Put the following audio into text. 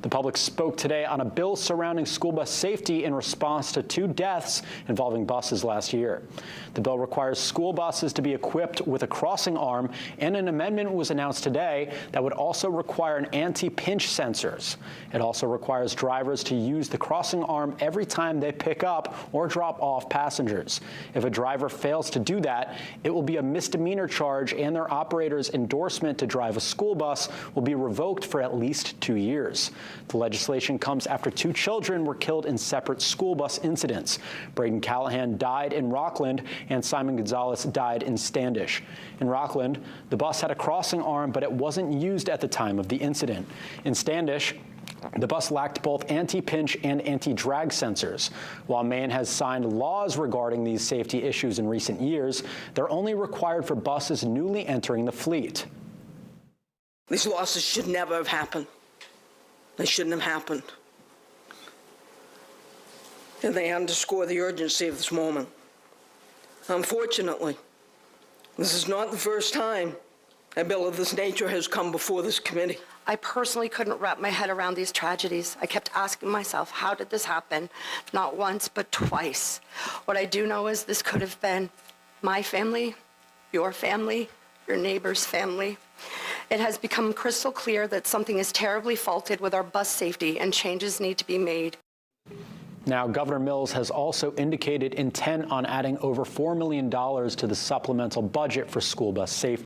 The public spoke today on a bill surrounding school bus safety in response to 2 deaths involving buses last year. The bill requires school buses to be equipped with a crossing arm, and an amendment was announced today that would also require an anti-pinch sensors. It also requires drivers to use the crossing arm every time they pick up or drop off passengers. If a driver fails to do that, it will be a misdemeanor charge, and their operator's endorsement to drive a school bus will be revoked for at least 2 years. The legislation comes after 2 children were killed in separate school bus incidents. Braden Callahan died in Rockland, and Simon Gonzalez died in Standish. In Rockland, the bus had a crossing arm, but it wasn't used at the time of the incident. In Standish, the bus lacked both anti-pinch and anti-drag sensors. While Maine has signed laws regarding these safety issues in recent years, they're only required for buses newly entering the fleet. These losses should never have happened. They shouldn't have happened. And they underscore the urgency of this moment. Unfortunately, this is not the first time a bill of this nature has come before this committee. I personally couldn't wrap my head around these tragedies. I kept asking myself, how did this happen? Not once, but twice. What I do know is this could have been my family, your neighbor's family. It has become crystal clear that something is terribly faulted with our bus safety, and changes need to be made. Now, Governor Mills has also indicated intent on adding over $4 million to the supplemental budget for school bus safety.